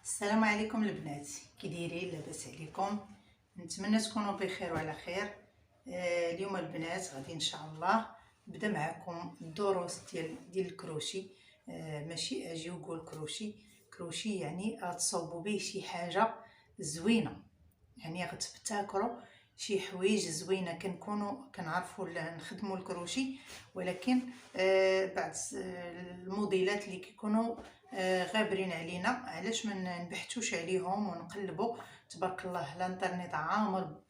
السلام عليكم البنات، كي دايرين؟ لاباس عليكم؟ نتمنى تكونوا بخير وعلى خير. اليوم البنات غادي ان شاء الله نبدا معكم الدروس ديال الكروشي. ماشي اجي وقول كروشي يعني غتصاوبوا به شي حاجه زوينه، يعني غتبتكروا شي حوايج زوينه. كنكونوا كنعرفوا نخدموا الكروشي، ولكن بعض الموديلات اللي كيكونوا غابرين علينا، علاش ما نبحثوش عليهم ونقلبوا؟ تبارك الله الانترنت عامر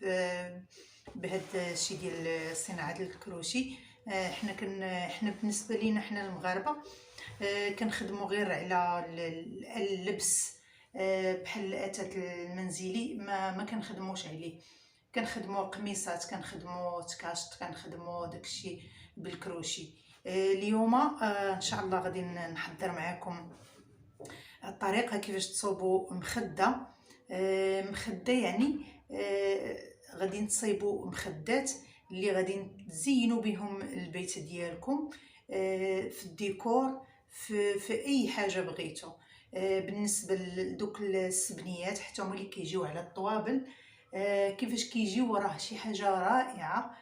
بهذا الشيء ديال صناعه الكروشي. حنا بالنسبه لينا حنا المغاربه كنخدموا غير على اللبس، بحال الاثاث المنزلي ما كنخدموش عليه. كنخدموا قميصات، كنخدموا تكاشط، كنخدموا داكشي بالكروشي. اليوم ان شاء الله غادي نحضر معكم الطريقه كيفاش تصوبوا مخده يعني غادي نصايبوا مخدات اللي غادي تزينوا بهم البيت ديالكم، في الديكور، في اي حاجه بغيتو. بالنسبه لدوك السبنيات حتى هما اللي كيجيو على الطوابل، كيفاش كيجيو راه شي حاجه رائعه.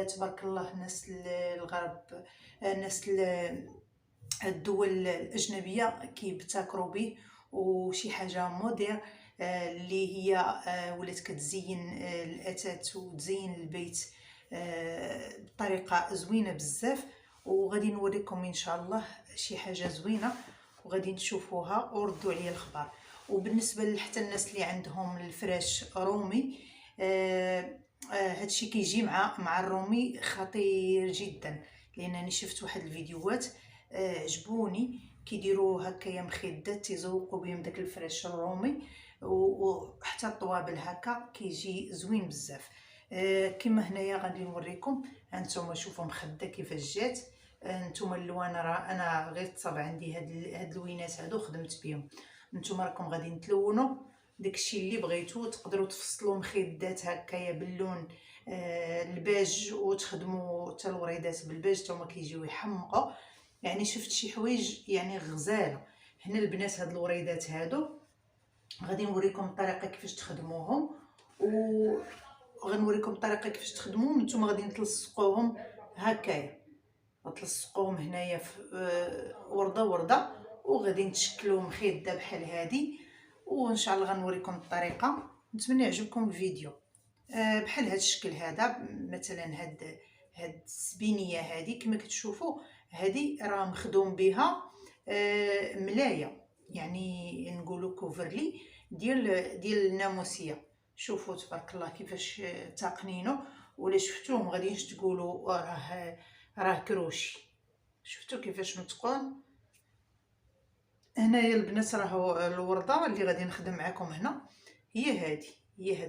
تبارك الله، الناس الغرب، الناس الدول الاجنبيه كيبتكروا به، وشي حاجه مودير اللي هي ولات كتزين الاثاث وتزين البيت بطريقه زوينه بزاف. وغادي نوريكم ان شاء الله شي حاجه زوينه وغادي تشوفوها وردوا عليا الخبر. وبالنسبه حتى الناس اللي عندهم الفراش رومي، هادشي كيجي مع الرومي خطير جدا، لانني شفت واحد الفيديوهات عجبوني كيديروا هكايا مخدات تيزوقوا بهم داك الفراش الرومي، وحتى الطوابل هكا كيجي زوين بزاف. كما هنايا غادي نوريكم. هانتوما شوفوا مخده كيفاش جات. نتوما اللوان راه انا غير تصاب عندي هاد اللوينات هادو خدمت بهم. نتوما راكم غادي تلونوا داكشي اللي بغيتو، تقدروا تفصلوا مخدات هكايا باللون الباج وتخدموا حتى الوريدات بالباج، حتى هما كيجيو يحمقوا. يعني شفت شي حوايج يعني غزاله. هنا البنات هاد الوريدات هادو غادي نوريكم الطريقه كيفاش تخدموهم، وغنوريكم الطريقه كيفاش تخدموهم. نتوما غادي تلصقوهم هكايا، غتلصقوهم هنايا في ورده ورده، وغادي نتشكلوا مخده بحال هادي. وان شاء الله غنوريكم الطريقه. نتمنى يعجبكم الفيديو. بحال هاد الشكل هذا مثلا، هاد السبينيه هادي كما كتشوفوا، هادي راه مخدوم بها ملايه، يعني نقولوا كوفرلي ديال الناموسيه. شوفوا تبارك الله كيفاش تقنينه، ولا شفتوهم غاديش تقولوا راه كروشي. شفتوا كيفاش متقون. هنايا البنات راه الورده اللي غادي نخدم معكم هنا هي هاد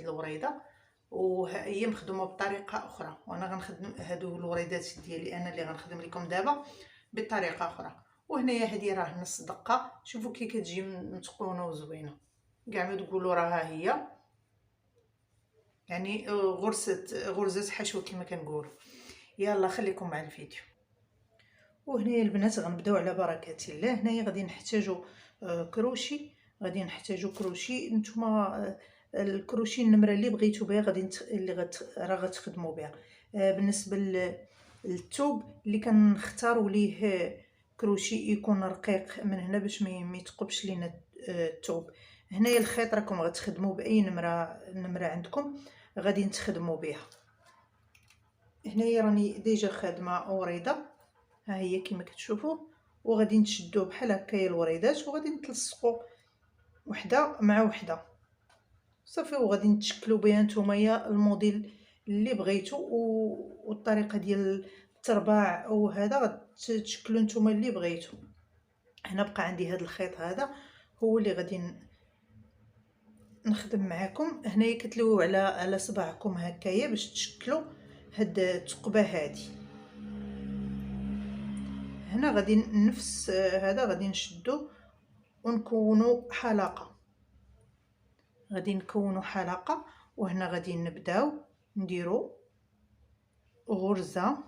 الوريده، وهي مخدومه بطريقه اخرى. وانا غنخدم هادو الوريدات ديالي انا اللي غنخدم لكم دابا بطريقه اخرى. وهنايا هادي راه نص دقه. شوفوا كي كتجي متقونه وزوينه، كاع ما تقولوا راها هي يعني غرزه حشو كما كنقولوا. يلا خليكم مع الفيديو. وهنايا البنات غنبداو على بركه الله. هنايا غادي نحتاجو كروشي. نتوما الكروشي النمره اللي بغيتو بها راه غتخدموا بها. بالنسبه للثوب اللي كنختاروا ليه كروشي يكون رقيق من هنا باش ما يتقبش لينا الثوب. هنايا الخيط راكم غتخدموا باي نمره عندكم غادي نتخدموا بها. هنايا راني ديجا خادمه وريده، ها هي كما كتشوفوا، وغادي نشدوه بحال هكايا الوريدات، وغادي نتلصقوا وحده مع وحده صافي. وغادي نتشكلوا بها نتوما الموديل اللي بغيتو، والطريقه ديال الترباع او هذا غتشكلوا نتوما اللي بغيتو. هنا بقى عندي هذا الخيط هذا هو اللي غادي نخدم معكم. هنايا كتلويو على صباعكم هكايا باش تشكلوا هاد الثقبه هذه. هنا غادي نفس هذا غادي نشدو ونكونوا حلقه. وهنا غادي نبداو نديرو غرزه،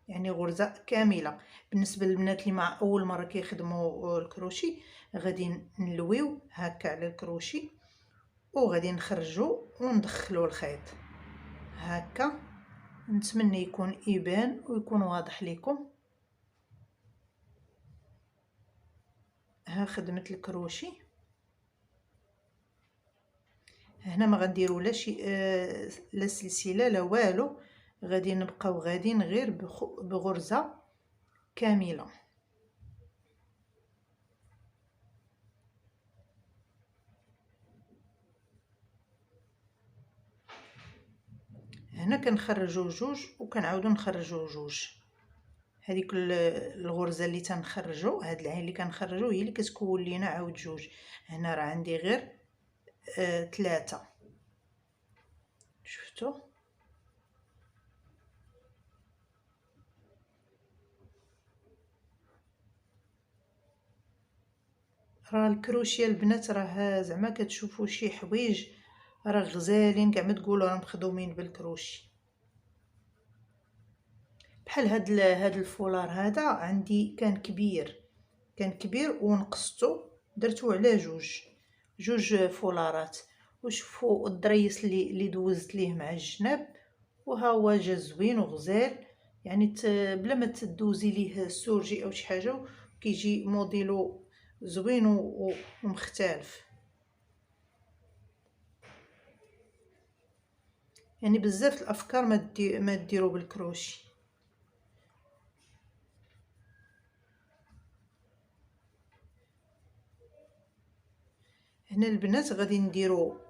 يعني غرزه كامله. بالنسبه للبنات اللي مع اول مره كيخدموا الكروشي غادي نلويو هكا على الكروشي وغادي نخرجو وندخلو الخيط هكا. نتمنى يكون يبان ويكون واضح لكم. ها خدمة الكروشي هنا ما غنديروا لا شي لا سلسله لا والو، غادي نبقاو غاديين غير بغرزه كامله. هنا كنخرجوا جوج وكنعاودوا نخرجوا جوج. هذيك الغرزه اللي تنخرجوا، هاد العين اللي كنخرجوا هي اللي كتكون لينا عاود جوج. هنا راه عندي غير 3. شفتوا؟ راه الكروشيه البنات راه زعما كتشوفوا شي حوايج راه غزالين كاع ما تقولوا راهم مخدومين بالكروشي. بحال هاد الفولار هذا عندي كان كبير ونقصتو درتو على جوج فولارات. وشوفوا الضريس اللي دوزت ليه مع الجناب، وها هو جا زوين وغزال. يعني بلا ما تدوزي ليه السورجي او شي حاجه كيجي موديلو زوين ومختلف. يعني بزاف الافكار ما ديروا بالكروشي. هنا البنات غادي نديرو،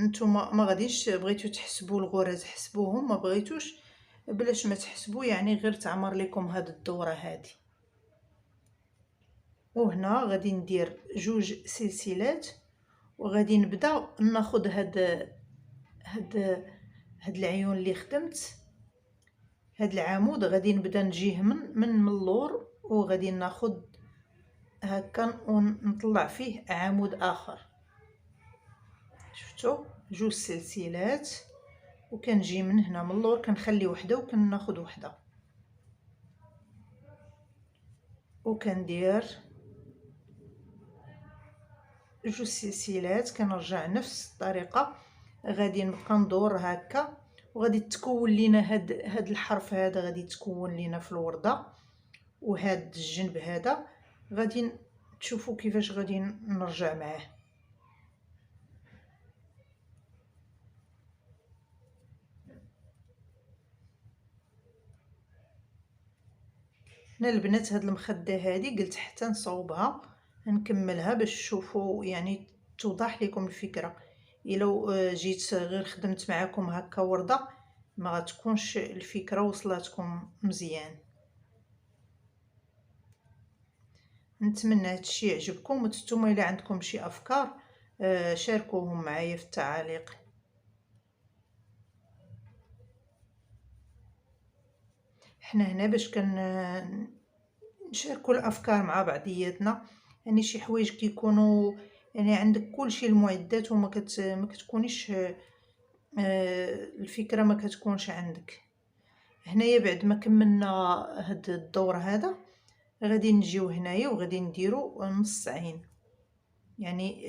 نتوما ما غاديش بغيتو تحسبوا الغرز حسبوهم، ما بغيتوش بلاش ما تحسبوا، يعني غير تعمر لكم هاد الدوره هادي. وهنا غادي ندير جوج سلسلات وغادي نبدا ناخذ هاد العيون اللي خدمت. هاد العمود غادي نبدا نجيه من اللور وغادي ناخذ هكا ونطلع فيه عمود اخر. شفتوا؟ جوج سلسلات وكنجي من هنا من اللور كنخلي وحده وكناخذ وحده وكندير جوج سلسلات. كنرجع نفس الطريقه، غادي نبقى ندور هكا وغادي تكون لينا هاد الحرف هذا غادي تكون لينا في الورده. وهاد الجنب هذا غادي تشوفوا كيفاش غادي نرجع معاه. هنا البنات هاد المخده هذه قلت حتى نصوبها نكملها باش تشوفوا يعني توضح لكم الفكره. الا جيت غير خدمت معكم هكا ورده ما غتكونش الفكره وصلتكم مزيان. نتمنى هادشي يعجبكم، وانتم الا عندكم شي افكار شاركوهم معايا في التعاليق. حنا هنا باش نشاركوا الافكار مع بعضياتنا، يعني شي حوايج كيكونوا يعني عندك كلشي المعدات وما ما كتكونيش الفكره ما كتكونش عندك. هنايا بعد ما كملنا هاد الدور هذا غادي نجيو هنايا وغادي نديرو نص عين، يعني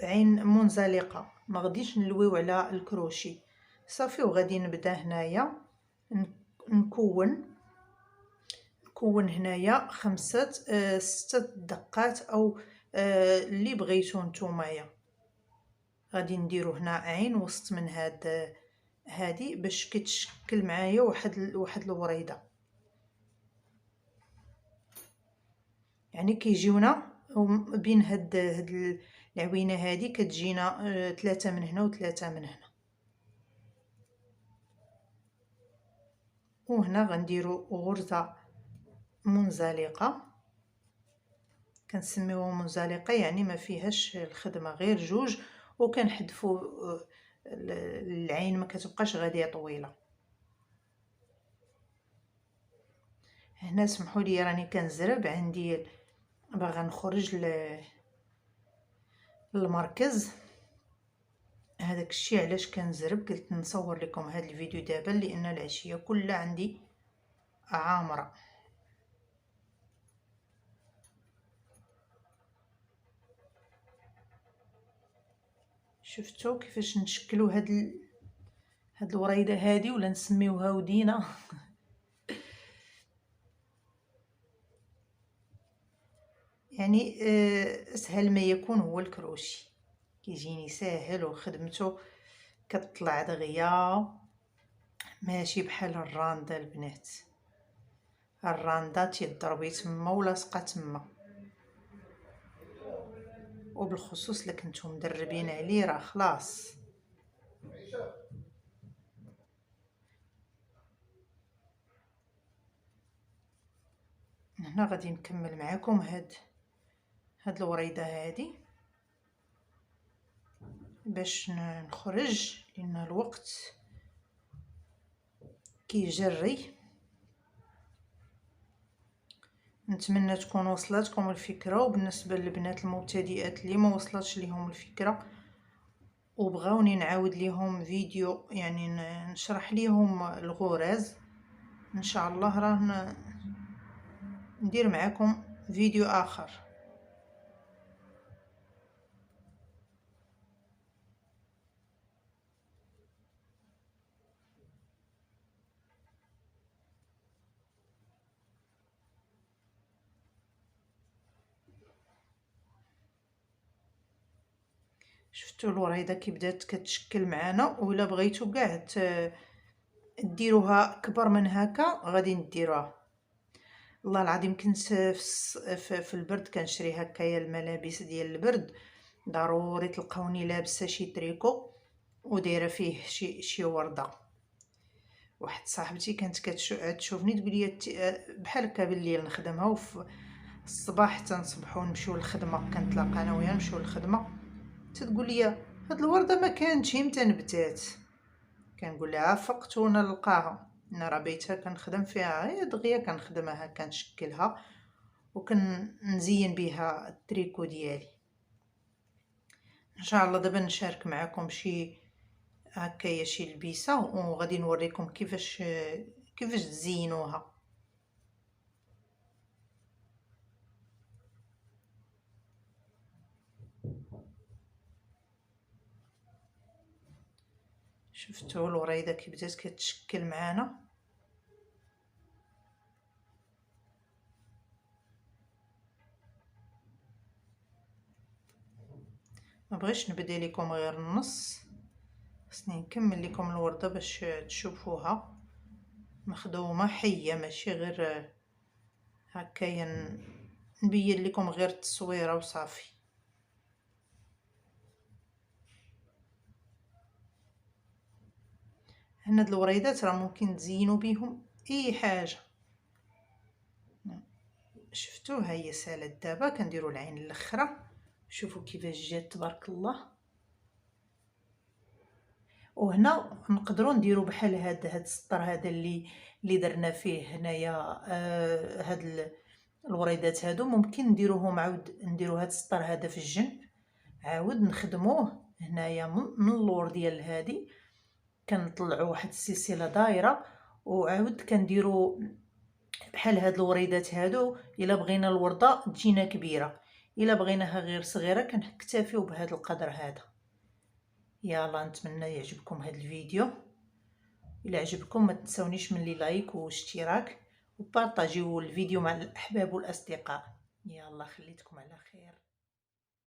عين منزلقه، ما غاديش نلويو على الكروشي صافي. وغادي نبدا هنايا نكون هنايا 5 6 دقات او اللي بغيتو نتومايا. غادي نديرو هنا عين وسط من هادي باش كتشكل معايا واحد الوريده. يعني كيجيونا بين هاد العوينه هادي كتجينا 3 من هنا و3 من هنا. وهنا غنديرو غرزه منزلقه، كنسميوها منزلقه يعني ما فيهاش الخدمه غير جوج، وكنحذفوا العين ما كتبقاش غاديه طويله. هنا سمحوا لي راني كنزرب، عندي باغا نخرج للمركز. هذاك الشيء علاش كنزرب، قلت نصور لكم هذا الفيديو دابا لان العشيه كلها عندي عامره. شفتوا كيفاش نشكلوا هاد الوريده هادي ولا نسميوها ودينه. يعني اسهل ما يكون هو الكروشي، كيجيني ساهل وخدمته كتطلع دغيا، ماشي بحال الراندا البنات. الراندا تيضربي تما ولاصقه تما، وبالخصوص الا كنتو مدربين عليه راه خلاص. هنا غادي نكمل معكم هاد الوريده هادي باش نخرج لان الوقت كيجري. نتمنى تكون وصلتكم الفكره، وبالنسبه للبنات المبتدئات اللي ما وصلتش ليهم الفكره وبغاوني نعاود ليهم فيديو يعني نشرح ليهم الغرز، ان شاء الله راه ندير معكم فيديو اخر. شفتوا الوريده كي بدات كتشكل معانا، ولا بغيتو كاع ديروها كبر من هكا غادي نديروها. والله العظيم كنت في البرد كنشري هكايا الملابس ديال البرد، ضروري تلقاوني لابسه شي تريكو ودايره فيه شي ورده. واحد صاحبتي كانت كتشوفني تقول لي بحال هكا بالليل نخدمها، وفي الصباح تنصبحوا نمشيو للخدمه، كنتلاقى انا وياها نمشيو للخدمه، تتقول لي هاد الورده ما كانتش متى نبتات. كنقول لها فقت وانا نلقاها، انا راه بيتها كنخدم فيها غير دغيا، كنخدمها كنشكلها وكنزين بها التريكو ديالي. ان شاء الله دابا نشارك معكم شي هكايا شي لبسه، وغادي نوريكم كيفاش تزينوها. شفتوا الوريده كي بدات كتشكل معانا. ما بغيتش نبدا لكم غير النص، خصني نكمل لكم الورده باش تشوفوها مخدومه حيه، ماشي غير هكايا نبين لكم غير التصويره وصافي. هنا هاد الوريدات راه ممكن تزينوا بهم اي حاجه. شفتوا هي سالت دابا كنديروا العين الاخرى، شوفوا كيفاش جات تبارك الله. وهنا نقدروا نديروا بحال هاد السطر هذا اللي درنا فيه هنايا. هاد الوريدات هادو ممكن نديروهم، عاود نديروا هاد السطر هذا في الجنب، عاود نخدموه هنايا من اللور ديال هادي، كنطلعوا واحد السلسله دايره، وعاود كنديروا بحال هاد الوريدات هادو. الا بغينا الورده تجينا كبيره، الا بغيناها غير صغيره كنكتفيو بهذا القدر هذا. يلا نتمنى يعجبكم هذا الفيديو، الا عجبكم ما تنسونيش من لي لايك واشتراك وبارطاجيو الفيديو مع الاحباب والاصدقاء. يلا خليتكم على خير.